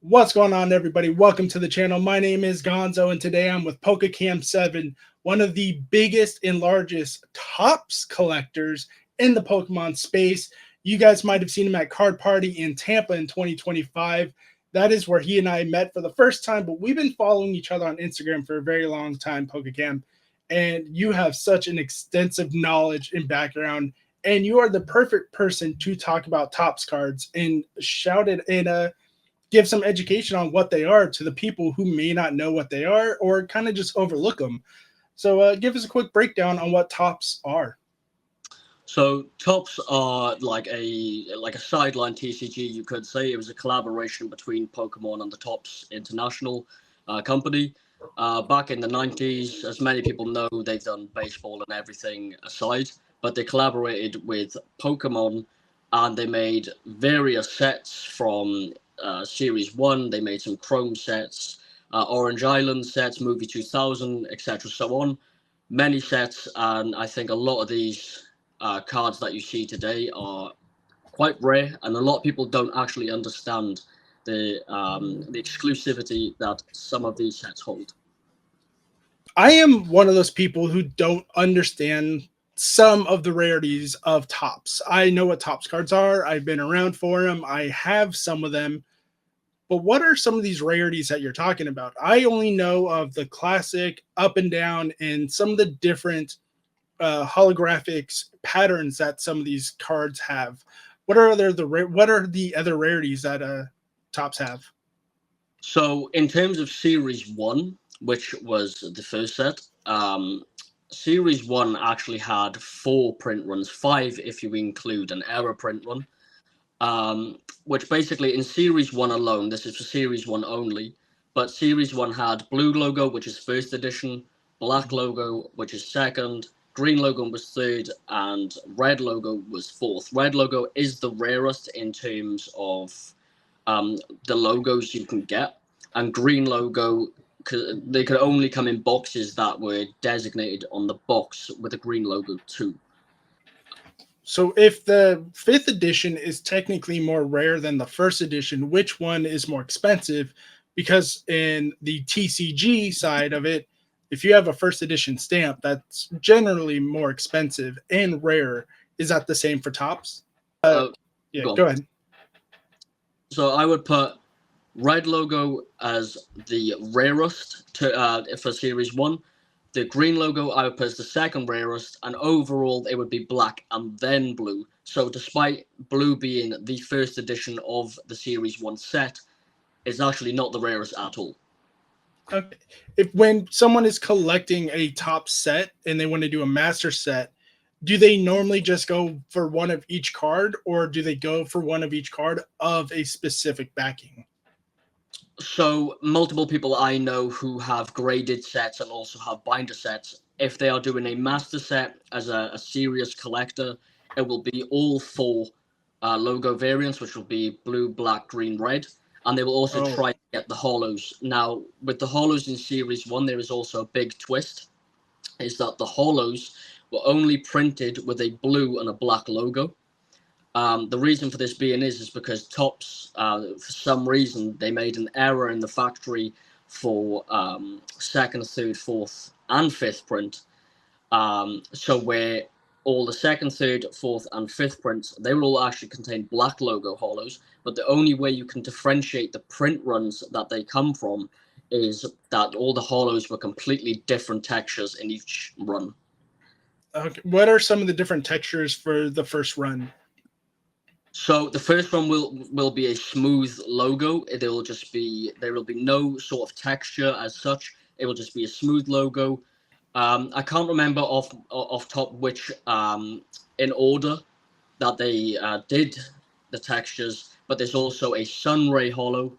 What's going on, everybody? Welcome to the channel. My name is Gonzo, and today I'm with PokeCam7, one of the biggest and largest tops collectors in the Pokemon space. You guys might have seen him at Card Party in Tampa in 2025. That is where he and I met for the first time, but we've been following each other on Instagram for a very long time, PokeCam, and you have such an extensive knowledge and background, and you are the perfect person to talk about tops cards and shout it in a give some education on what they are to the people who may not know what they are or kind of just overlook them. So give us a quick breakdown on what tops are. So tops are like a sideline TCG, you could say. It was a collaboration between Pokemon and the Tops International company. Back in the 90s, as many people know, they've done baseball and everything aside, but they collaborated with Pokemon and they made various sets from Series 1. They made some Chrome sets, Orange Island sets, Movie 2000, etc. so on. Many sets, and I think a lot of these cards that you see today are quite rare, and a lot of people don't actually understand the exclusivity that some of these sets hold. I am one of those people who don't understand some of the rarities of tops. I know what tops cards are. I've been around for them. I have some of them. But what are some of these rarities that you're talking about? I only know of the classic up and down and some of the different holographics patterns that some of these cards have. What are the other rarities that tops have? So in terms of Series 1, which was the first set, Series 1 actually had 4 print runs, 5 if you include an error print run, which basically in Series 1 alone, this is for Series 1 only, but Series 1 had blue logo, which is first edition, black logo, which is second, green logo was third, and red logo was fourth. Red logo is the rarest in terms of the logos you can get, and green logo, they could only come in boxes that were designated on the box with a green logo too. So if the 5th edition is technically more rare than the 1st edition, which one is more expensive? Because in the TCG side of it, if you have a 1st edition stamp, that's generally more expensive and rare. Is that the same for tops? Yeah, go ahead. So I would put red logo as the rarest for Series 1. The green logo I would put as the second rarest, and overall it would be black and then blue. So despite blue being the first edition of the Series 1 set, it's actually not the rarest at all. Okay. If when someone is collecting a top set and they want to do a master set, do they normally just go for one of each card, or do they go for one of each card of a specific backing? So multiple people I know who have graded sets and also have binder sets, if they are doing a master set as a serious collector, it will be all 4 logo variants, which will be blue, black, green, red, and they will also try to get the holos. Now, with the holos in Series 1, there is also a big twist, is that the holos were only printed with a blue and a black logo. The reason for this being is because Topps, for some reason, they made an error in the factory for 2nd, 3rd, 4th, and 5th print. So where all the 2nd, 3rd, 4th, and 5th prints, they will all actually contain black logo holos, but the only way you can differentiate the print runs that they come from is that all the holos were completely different textures in each run. Okay. What are some of the different textures for the first run? So the first one will be a smooth logo. There will be no sort of texture as such. It will just be a smooth logo. I can't remember off top which in order that they did the textures, but there's also a sunray holo.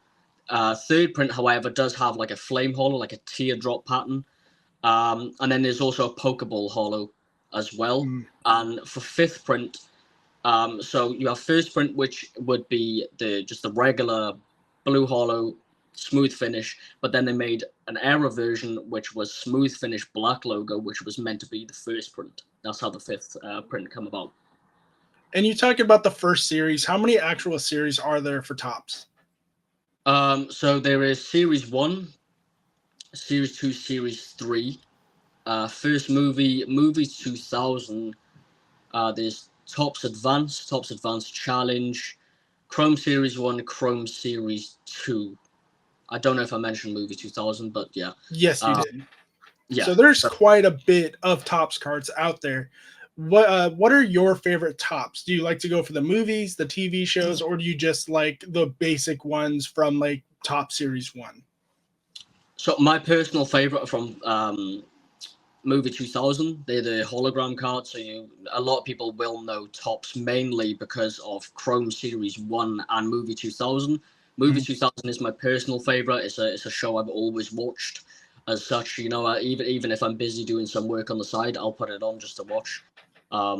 3rd print, however, does have like a flame holo, like a teardrop pattern. And then there's also a Pokeball holo as well. And for 5th print, so you have first print, which would be just the regular blue holo, smooth finish, but then they made an error version, which was smooth finish black logo, which was meant to be the first print. That's how the 5th print come about. And you talk about the first series. How many actual series are there for Topps? So there is Series 1, Series 2, Series 3. First movie 2000. There's Tops Advanced Challenge, Chrome Series 1, Chrome Series 2. I don't know if I mentioned movie 2000, but yeah. Yes, you did. Yeah. So there's So, quite a bit of Tops cards out there. What are your favorite Tops? Do you like to go for the movies, the TV shows, or do you just like the basic ones from like Top Series 1? so my personal favorite from movie 2000, they're the hologram cards. So a lot of people will know Tops mainly because of Chrome Series 1 and movie 2000. Movie 2000 is my personal favorite. It's a show I've always watched. As such, even if I'm busy doing some work on the side, I'll put it on just to watch.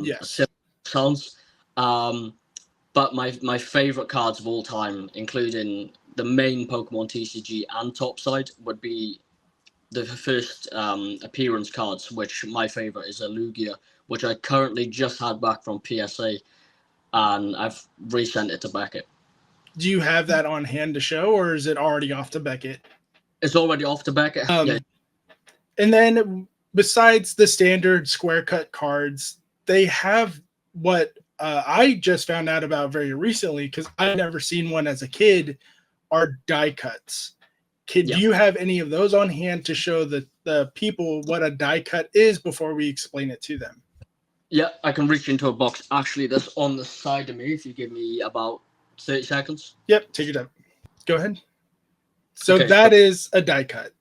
Yes. Sounds. But my favorite cards of all time, including the main Pokemon TCG and top side, would be the first appearance cards, which my favorite is a Lugia, which I currently just had back from PSA, and I've resent it to Beckett. Do you have that on hand to show, or is it already off to Beckett? It's already off to Beckett. Yeah. And then besides the standard square cut cards, they have what I just found out about very recently because I've never seen one as a kid, are die cuts. Do you have any of those on hand to show the people what a die cut is before we explain it to them? Yeah, I can reach into a box actually that's on the side of me if you give me about 30 seconds. Yep, take your time. Go ahead. So Okay, that is a die cut.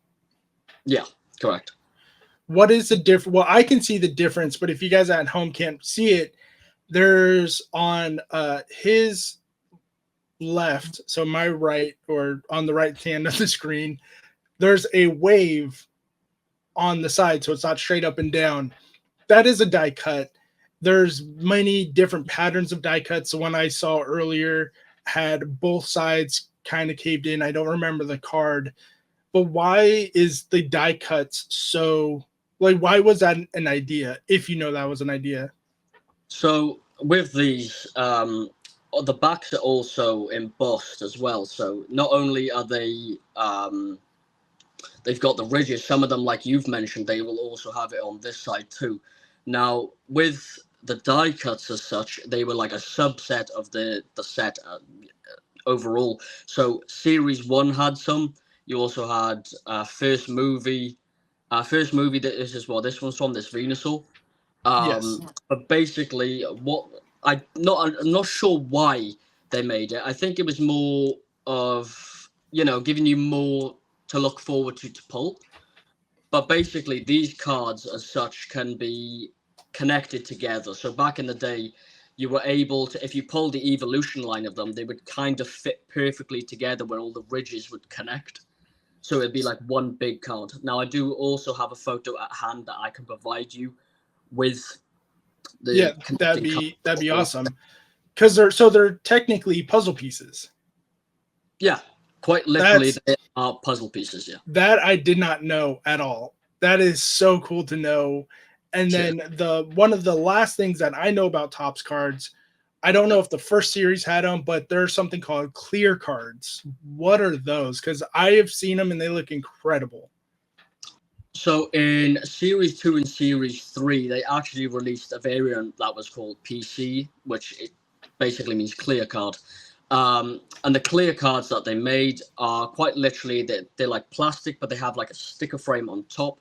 Yeah, correct. What is the difference? Well, I can see the difference, but if you guys at home can't see it, there's on his left, so my right, or on the right hand of the screen, there's a wave on the side, so it's not straight up and down. That is a die cut. There's many different patterns of die cuts. The one I saw earlier had both sides kind of caved in. I don't remember the card, but why is the die cuts so, like, why was that an idea, if you know that was an idea? So with these, the backs are also embossed as well. So not only are they, they've got the ridges. Some of them, like you've mentioned, they will also have it on this side too. Now with the die cuts as such, they were like a subset of the set overall. So Series 1 had some. You also had first movie. First movie that is as well. This one's from this Venusaur. Yes. But basically, I'm not sure why they made it. I think it was more of giving you more to look forward to pull. But basically, these cards as such can be connected together. So back in the day, you were able to, if you pulled the evolution line of them, they would kind of fit perfectly together where all the ridges would connect. So it'd be like one big card. Now I do also have a photo at hand that I can provide you with the that'd be awesome, because they're technically puzzle pieces. Yeah, quite literally, they are puzzle pieces. Yeah, that I did not know at all. That is so cool to know. And then one of the last things that I know about Topps cards, I don't know if the first series had them, but there's something called clear cards. What are those? Because I have seen them and they look incredible. So in Series 2 and Series 3, they actually released a variant that was called PC, which it basically means clear card. And the clear cards that they made are quite literally, they're like plastic, but they have like a sticker frame on top.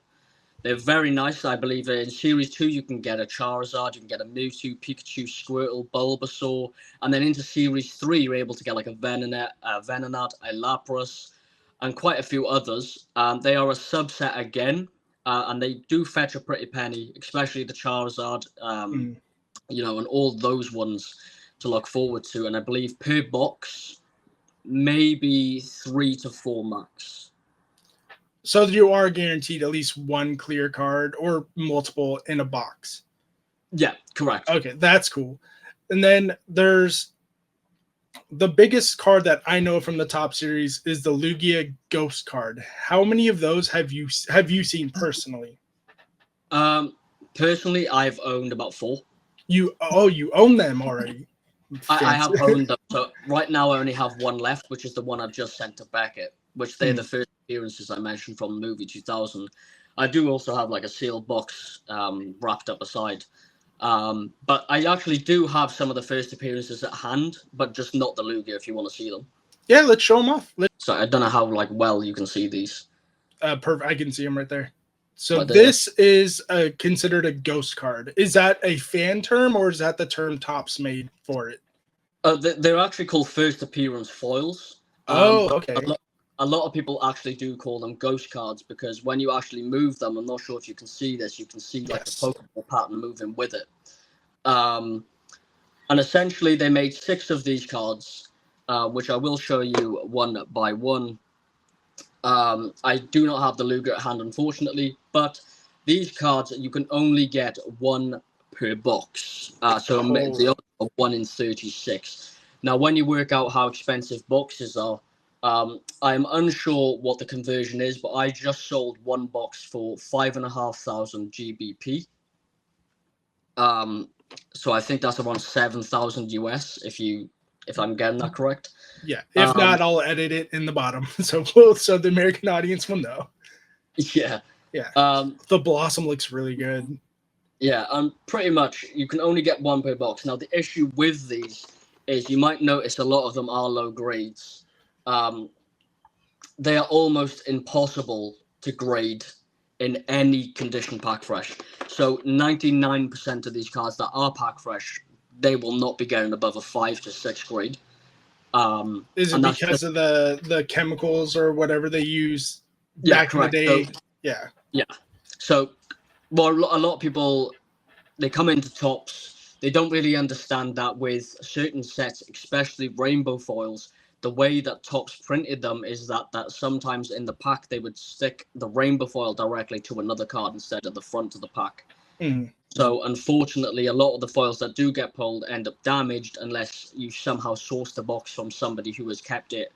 They're very nice. I believe in Series 2, you can get a Charizard, you can get a Mewtwo, Pikachu, Squirtle, Bulbasaur. And then into Series 3, you're able to get like a Venonat, a Lapras, and quite a few others. They are a subset again, and they do fetch a pretty penny, especially the Charizard, and all those ones to look forward to. And I believe per box, maybe 3 to 4 max. So you are guaranteed at least one clear card or multiple in a box. Yeah, correct. Okay, that's cool. And then there's the biggest card that I know from the top series is the Lugia Ghost card. How many of those have you seen personally? Personally, I've owned about 4. You own them already. I have owned them. So right now I only have one left, which is the one I've just sent to Beckett, which they're the first appearances I mentioned from the movie 2000. I do also have like a sealed box wrapped up aside. But I actually do have some of the first appearances at hand, but just not the Lugia if you want to see them. Yeah, let's show them off. So I don't know how well you can see these. Perfect. I can see them right there. So Right there. this is considered a ghost card. Is that a fan term or is that the term Topps made for it? They're actually called first appearance foils. Okay. A lot of people actually do call them ghost cards because when you actually move them, I'm not sure if you can see this, you can see like the Pokeball pattern moving with it. And essentially they made 6 of these cards, which I will show you one by one. I do not have the Lugia at hand, unfortunately, but these cards you can only get 1 per box. So the odds are 1 in 36. Now, when you work out how expensive boxes are, I'm unsure what the conversion is, but I just sold 1 box for 5,500 GBP. So I think that's around 7,000 US if I'm getting that correct. Yeah. If not, I'll edit it in the bottom so the American audience will know. Yeah. Yeah. The Blossom looks really good. Yeah, pretty much you can only get 1 per box. Now the issue with these is you might notice a lot of them are low grades. They are almost impossible to grade in any condition pack fresh. So 99% of these cards that are pack fresh, they will not be getting above a 5 to 6 grade. Is it because of the chemicals or whatever they use back in the day? So, yeah. So, well, a lot of people, they come into Topps, they don't really understand that with certain sets, especially rainbow foils, the way that Topps printed them is that sometimes in the pack they would stick the rainbow foil directly to another card instead of the front of the pack. So unfortunately, a lot of the foils that do get pulled end up damaged unless you somehow source the box from somebody who has kept it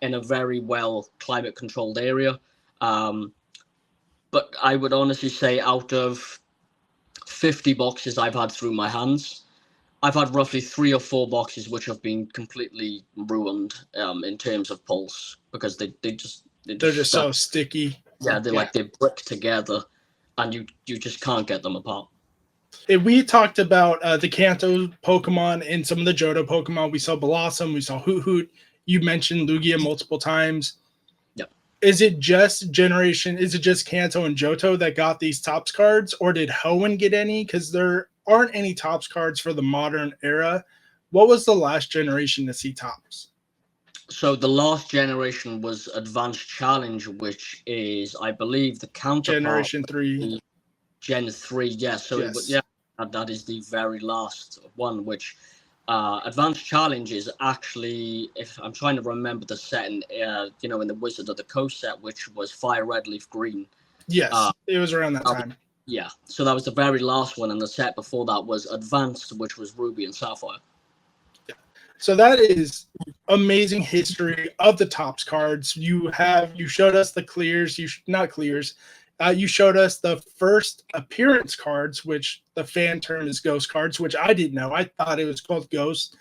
in a very well climate controlled area. But I would honestly say out of 50 boxes I've had through my hands, I've had roughly 3 or 4 boxes which have been completely ruined in terms of pulse because they're just so sticky. Yeah, they're bricked together, and you just can't get them apart. We talked about the Kanto Pokemon and some of the Johto Pokemon. We saw Blossom, we saw Hoot. You mentioned Lugia multiple times. Yep. Is it just Kanto and Johto that got these Topps cards, or did Hoenn get any? Because there aren't any Topps cards for the modern era. What was the last generation to see Topps? So the last generation was Advanced Challenge, which is, I believe, the counterpart. Generation 3. Gen 3, yes. So that is the very last one, which Advanced Challenge is actually, if I'm trying to remember the set, in the Wizard of the Coast set, which was Fire Red, Leaf Green. Yes, it was around that time. Yeah, so that was the very last one, and the set before that was Advanced, which was Ruby and Sapphire. Yeah. So that is amazing history of the Topps cards. You showed us the clears, you showed us the first appearance cards, which the fan term is ghost cards, which I didn't know. I thought it was called ghost.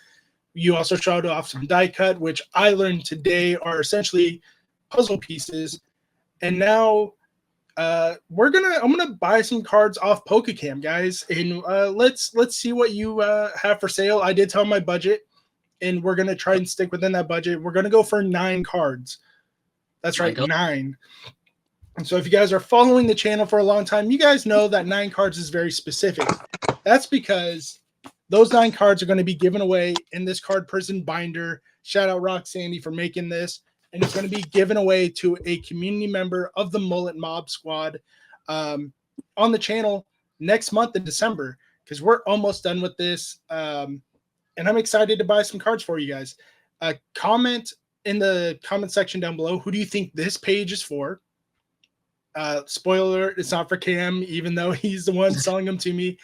You also showed off some die cut, which I learned today are essentially puzzle pieces. And now I'm gonna buy some cards off PokeCam, guys, and let's see what you have for sale. I did tell my budget, and we're gonna try and stick within that budget. We're gonna go for 9 cards. That's right, 9. And so if you guys are following the channel for a long time, you guys know that 9 cards is very specific. That's because those 9 cards are going to be given away in this card prison binder. Shout out Rock Sandy for making this. And it's going to be given away to a community member of the Mullet Mob Squad on the channel next month in December, because we're almost done with this. And I'm excited to buy some cards for you guys. Comment in the comment section down below, who do you think this page is for? Spoiler alert, it's not for Cam, even though he's the one selling them to me.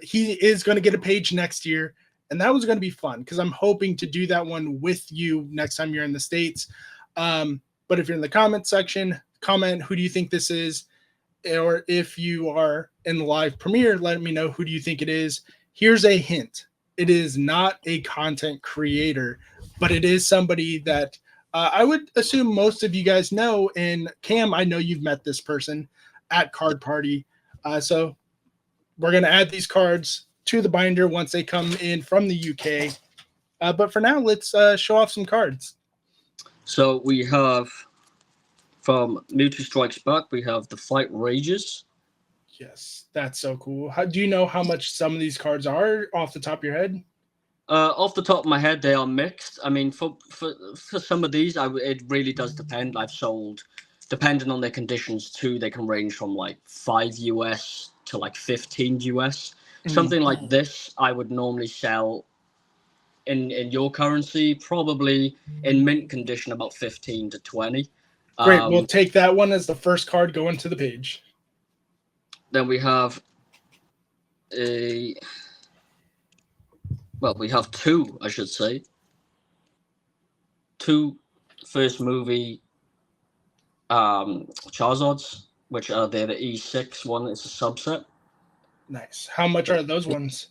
He is going to get a page next year, and that was going to be fun because I'm hoping to do that one with you next time you're in the States. But if you're in the comment section, comment who do you think this is, or if you are in the live premiere, let me know who do you think it is. Here's a hint. it is not a content creator, but it is somebody that I would assume most of you guys know. And Cam, I know you've met this person at Card Party. So we're going to add these cards to the binder once they come in from the UK. But for now, let's show off some cards. So we have from Mewtwo Strikes Back, we have the Fight Rages. Yes, that's so cool. Do you know how much some of these cards are off the top of your head? Off the top of my head, they are mixed. I mean, for some of these, it really does depend. I've sold, depending on their conditions too, they can range from like 5 US to like 15 US. Something like this, I would normally sell in your currency, probably in mint condition, about 15 to 20. Great. We'll take that one as the first card going to the page. Then we have we have two, I should say. Two first movie Charizards, which are the E6 one. It's a subset. Nice. How much are those ones?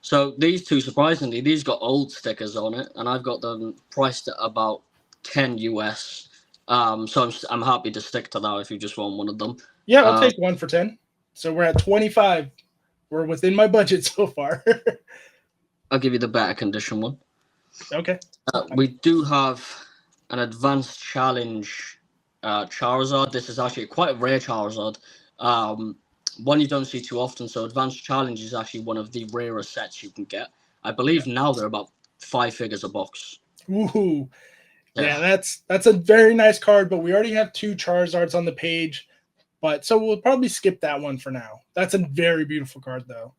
So these two, surprisingly, these got old stickers on it, and I've got them priced at about 10 US. So I'm happy to stick to that if you just want one of them. Yeah, I'll take one for 10. So we're at 25. We're within my budget so far. I'll give you the better condition one. Okay. We do have an advanced challenge Charizard. This is actually quite a rare Charizard. One you don't see too often. So advanced challenge is actually one of the rarest sets you can get. I believe now they're about 5 figures a box. Ooh. Yeah, that's a very nice card, but we already have 2 Charizards on the page. But so we'll probably skip that one for now. That's a very beautiful card, though.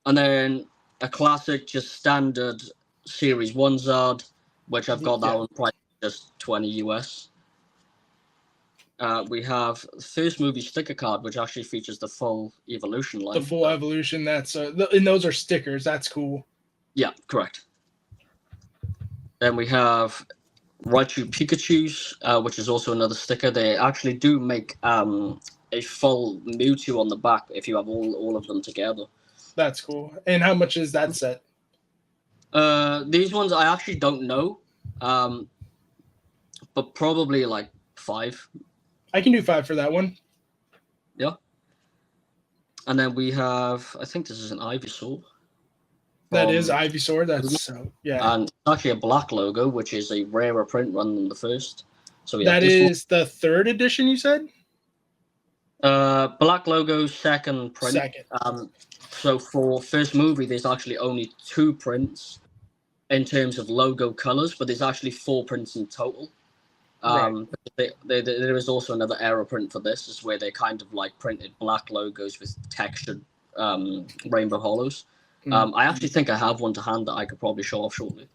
And then a classic, just standard Series 1 Zard, which I've got that one priced just 20 US. We have the first movie sticker card, which actually features the full evolution line. The full evolution, that's and those are stickers. That's cool. Yeah, correct. Then we have Raichu Pikachu's, which is also another sticker. They actually do make a full Mewtwo on the back if you have all of them together. That's cool. And how much is that set? These ones I actually don't know, but probably like 5. I can do 5 for that one. Yeah. And then we have, I think this is an Ivysaur. That is Ivysaur. That's yeah. And actually a black logo, which is a rarer print run than the first. So yeah, that is the 3rd edition, you said? Black logo, second print. Second. So for first movie, there's actually only 2 prints in terms of logo colors, but there's actually 4 prints in total. Right. There is also another error print for this, is where they kind of like printed black logos with textured rainbow hollows. I actually think I have one to hand that I could probably show off shortly.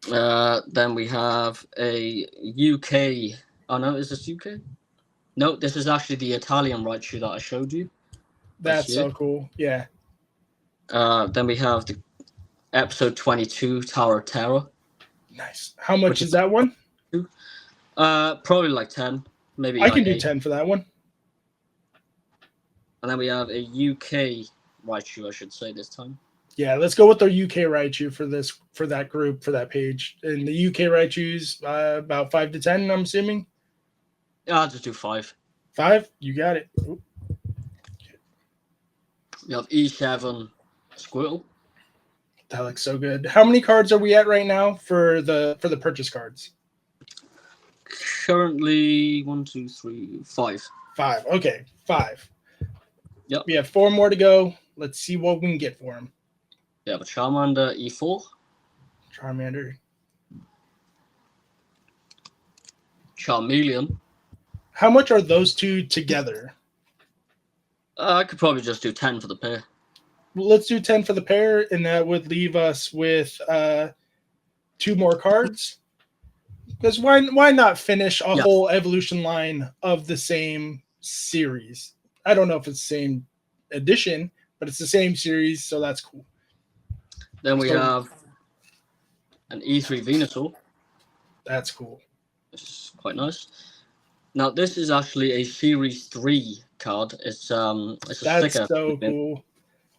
Then we have a UK. Oh no, is this UK? No, this is actually the Italian Raichu that I showed you. That's so cool. Yeah. Then we have the episode 22 Tower of Terror. Nice. How much is that one? Probably like 10. Maybe I can do 10 for that one. And then we have a UK Raichu, I should say this time. Yeah, let's go with the UK Raichu for that group, for that page. And the UK Raichu's about 5 to 10, I'm assuming. Yeah, I'll just do 5. 5? You got it. Ooh. We have E7 Squirtle. That looks so good. How many cards are we at right now for the purchase cards? Currently 1, 2, 3, 5. 5. Okay, 5. Yep. We have 4 more to go. Let's see what we can get for him. We have a Charmander E4. Charmander. Charmeleon. How much are those 2 together? I could probably just do 10 for the pair. Let's do 10 for the pair, and that would leave us with 2 more cards. Because why not finish a whole evolution line of the same series? I don't know if it's the same edition, but it's the same series, so that's cool. Then we have an E3 Venusaur. That's cool. This is quite nice. Now, this is actually a Series 3 card. It's a sticker. That's so cool.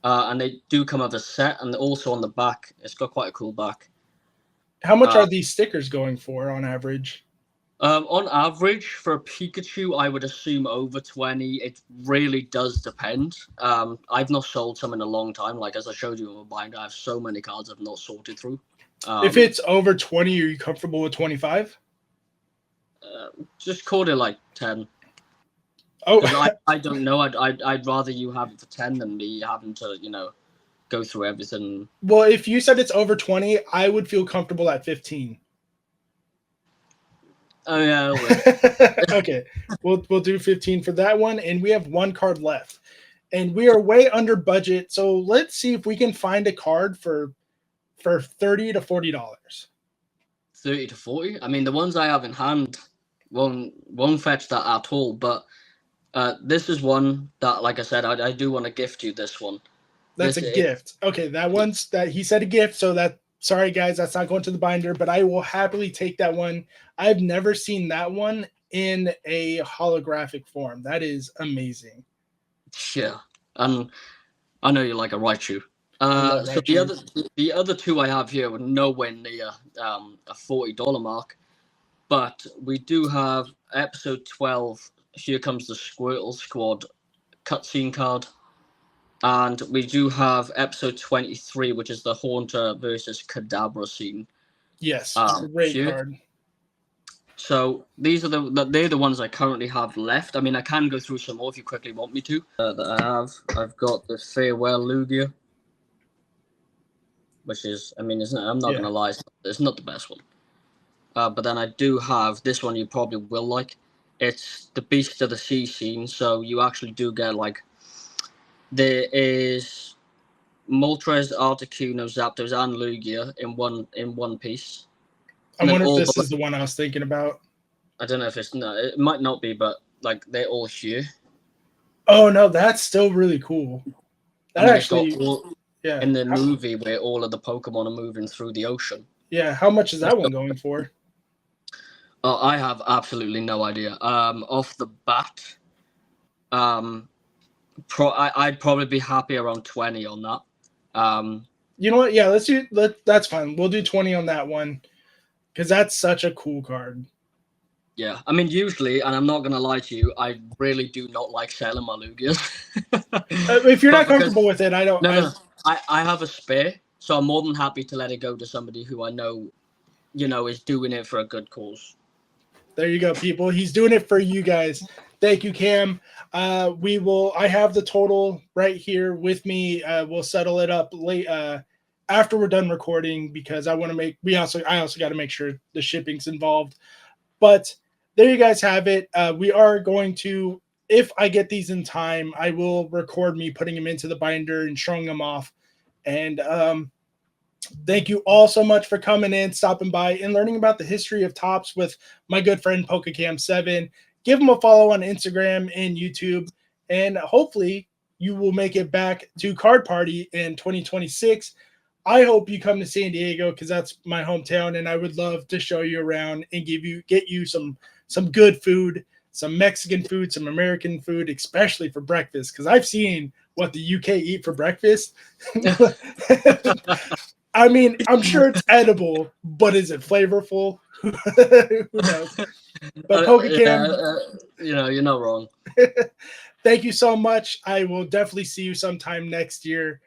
And they do come as a set, and also on the back, it's got quite a cool back. How much are these stickers going for on average? On average, for a Pikachu, I would assume over 20. It really does depend. I've not sold some in a long time. Like, as I showed you in my binder, I have so many cards I've not sorted through. If it's over 20, are you comfortable with 25? Just call it like 10. Oh, I don't know. I'd rather you have it for 10 than me having to, go through everything. well, if you said it's over 20, I would feel comfortable at 15. Oh yeah. Okay, we'll do 15 for that one, and we have one card left, and we are way under budget. So let's see if we can find a card for $30 to $40. 30 to 40. I mean, the ones I have in hand won't fetch that at all. But this is one that, like I said, I do want to gift you this one. That's a gift. Okay, that one's that he said a gift, so that sorry guys, that's not going to the binder, but I will happily take that one. I've never seen that one in a holographic form. That is amazing. Yeah, and I know you like a Raichu. So the other two I have here were nowhere near a $40 mark, but we do have episode 12. Here comes the Squirtle Squad cutscene card. And we do have episode 23, which is the Haunter versus Kadabra scene. Yes, great card. So they're the ones I currently have left. I mean, I can go through some more if you quickly want me to. I've got the Farewell Lugia, which is, I mean, I'm not gonna lie, it's not the best one. But then I do have this one you probably will like. It's the Beast of the Sea scene, so you actually do get like. There is Moltres, Articuno, Zapdos, and Lugia in one piece. I wonder if this is the one I was thinking about. I don't know if it might not be, but like they're all here. Oh no, that's still really cool. That actually, in the movie where all of the Pokemon are moving through the ocean. Yeah, how much is that one going for? I have absolutely no idea. Off the bat, I'd probably be happy around 20 on that. You know what? Yeah, that's fine. We'll do 20 on that one because that's such a cool card. Yeah, I mean, usually, and I'm not gonna lie to you, I really do not like selling my Lugias. If you're not comfortable with it, I don't. No. I have a spare, so I'm more than happy to let it go to somebody who I know, is doing it for a good cause. There you go, people. He's doing it for you guys. Thank you, Cam. I have the total right here with me. We'll settle it up late after we're done recording because I want to I also got to make sure the shipping's involved. But there you guys have it. We are going to, if I get these in time, I will record me putting them into the binder and showing them off. And thank you all so much for coming in, stopping by, and learning about the history of Topps with my good friend PokeCam7. Give him a follow on Instagram and YouTube, and hopefully you will make it back to Card Party in 2026. I hope you come to San Diego because that's my hometown, and I would love to show you around and get you some good food, some Mexican food, some American food, especially for breakfast, because I've seen what the UK eat for breakfast. I mean, I'm sure it's edible, but is it flavorful? Who knows? But PokeCam, you're not wrong. Thank you so much. I will definitely see you sometime next year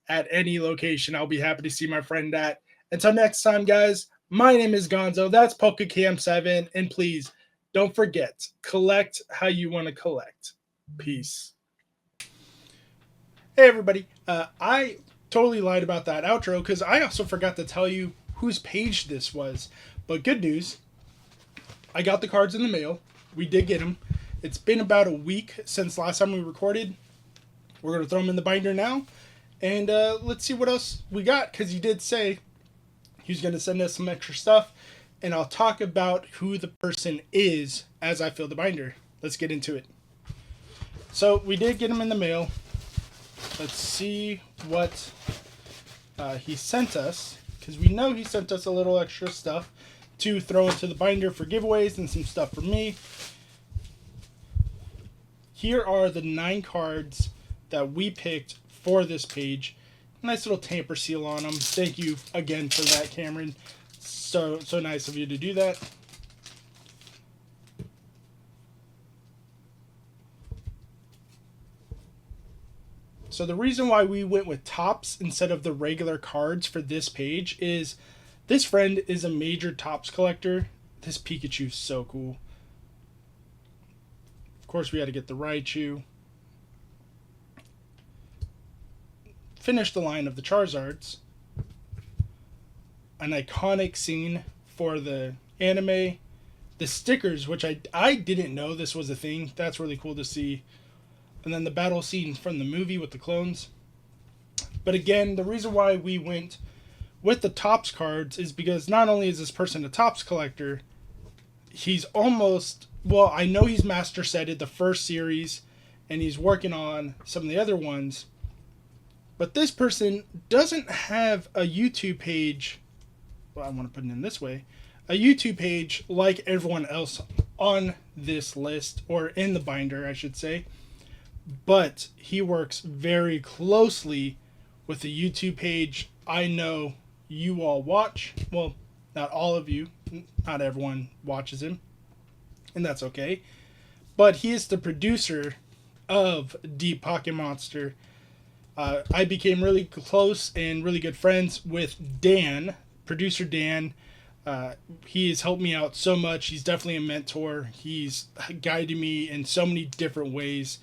at any location. I'll be happy to see my friend at. Until next time, guys, my name is Gonzo. That's PokeCam7. And please don't forget, collect how you want to collect. Peace. Hey, everybody. I totally lied about that outro because I also forgot to tell you whose page this was. But good news, I got the cards in the mail. We did get them. It's been about a week since last time we recorded. We're going to throw them in the binder now. And let's see what else we got, because he did say he was going to send us some extra stuff. And I'll talk about who the person is as I fill the binder. Let's get into it. So we did get them in the mail. Let's see what he sent us, because we know he sent us a little extra stuff to throw into the binder for giveaways and some stuff for me. Here are the 9 cards that we picked for this page. Nice little tamper seal on them. Thank you again for that, Cameron. So nice of you to do that. So the reason why we went with Topps instead of the regular cards for this page is this friend is a major Topps collector. This Pikachu is so cool. Of course, we had to get the Raichu. Finish the line of the Charizards. An iconic scene for the anime. The stickers, which I didn't know this was a thing. That's really cool to see. And then the battle scene from the movie with the clones. But again, the reason why we went with the Topps cards is because not only is this person a Topps collector, he's almost, well, I know he's master setted the first series and he's working on some of the other ones. But this person doesn't have a YouTube page. Well, I want to put it in this way. A YouTube page like everyone else on this list, or in the binder, I should say. But he works very closely with the YouTube page I know you all watch. Well, not all of you. Not everyone watches him. And that's okay. But he is the producer of Deep Pocket Monster. I became really close and really good friends with Dan, producer Dan. He has helped me out so much. He's definitely a mentor. He's guided me in so many different ways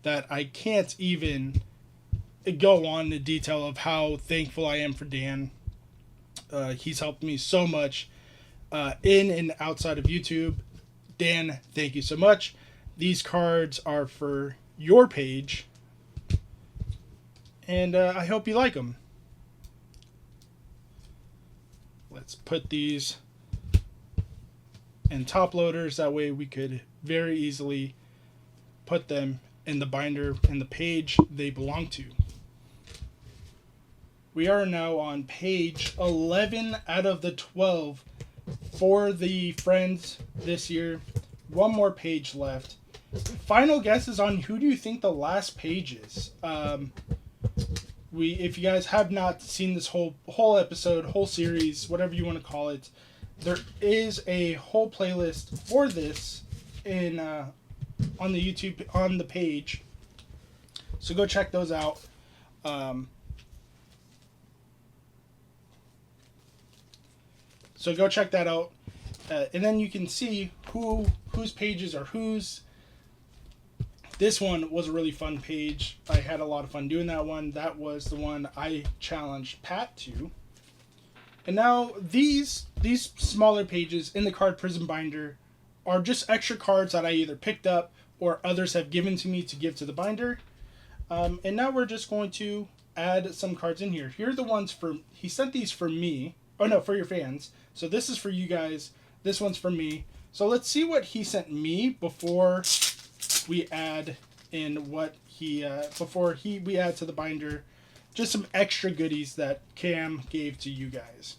that I can't even go on the detail of how thankful I am for Dan. He's helped me so much in and outside of YouTube. Dan, thank you so much. These cards are for your page, and I hope you like them. Let's put these in top loaders. That way we could very easily put them in the binder and the page they belong to. We are now on page 11 out of the 12 for the friends this year. One more page left. Final guesses on who do you think the last page is? If you guys have not seen this whole episode, whole series, whatever you want to call it, there is a whole playlist for this in on the YouTube, on the page. So go check those out. So go check that out, and then you can see whose pages are whose. This one was a really fun page. I had a lot of fun doing that one. That was the one I challenged Pat to. And now these smaller pages in the card prism binder are just extra cards that I either picked up or others have given to me to give to the binder. And now we're just going to add some cards in here. Here are the ones for, he sent these for me. Oh no, for your fans. So this is for you guys. This one's for me. So let's see what he sent me before we add in what he, we add to the binder. Just some extra goodies that Cam gave to you guys.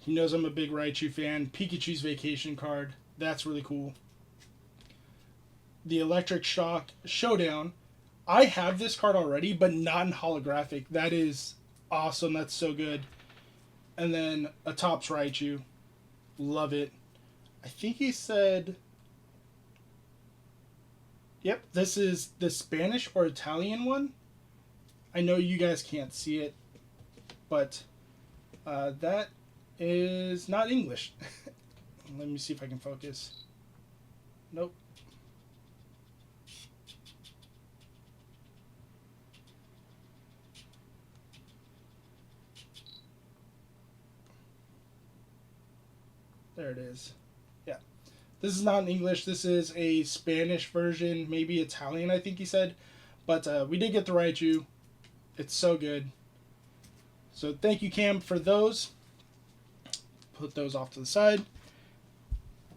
He knows I'm a big Raichu fan. Pikachu's vacation card. That's really cool. The Electric Shock Showdown. I have this card already, but not in holographic. That is awesome. That's so good. And then a Topps Raichu. Love it. I think he said... Yep, this is the Spanish or Italian one. I know you guys can't see it, but that is not English. Let me see if I can focus. Nope. There it is. Yeah. This is not in English. This is a Spanish version, maybe Italian, I think he said. But we did get the Raichu. It's so good. So thank you, Cam, for those. Put those off to the side.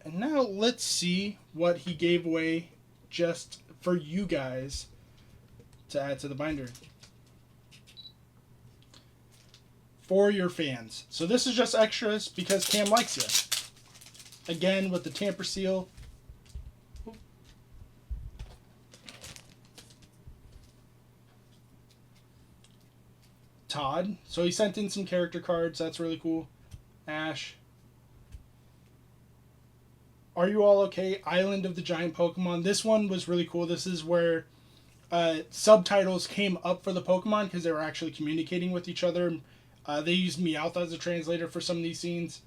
And now let's see what he gave away just for you guys to add to the binder. For your fans. So this is just extras because Cam likes you. Again, with the tamper seal. Todd. So he sent in some character cards. That's really cool. Ash. Are You All Okay? Island of the Giant Pokemon. This one was really cool. This is where subtitles came up for the Pokemon because they were actually communicating with each other. They used Meowth as a translator for some of these scenes,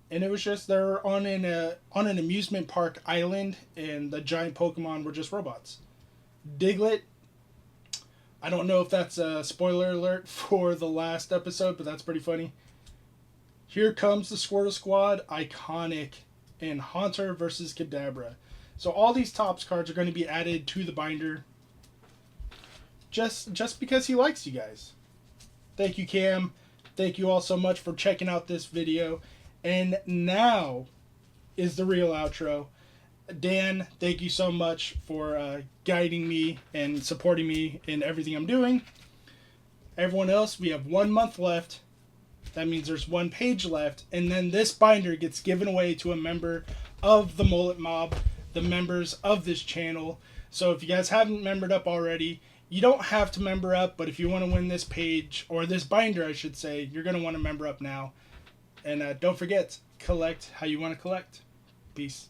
and it was just they're on an amusement park island, and the giant Pokemon were just robots. Diglett. I don't know if that's a spoiler alert for the last episode, but that's pretty funny. Here Comes the Squirtle Squad, iconic, and Haunter versus Kadabra. So all these Topps cards are going to be added to the binder just because he likes you guys. Thank you, Cam. Thank you all so much for checking out this video. And now is the real outro. Dan, thank you so much for guiding me and supporting me in everything I'm doing. Everyone else, we have 1 month left. That means there's 1 page left. And then this binder gets given away to a member of the Mullet Mob, the members of this channel. So if you guys haven't membered up already, you don't have to member up, but if you want to win this page, or this binder I should say, you're going to want to member up now. And don't forget, collect how you want to collect. Peace.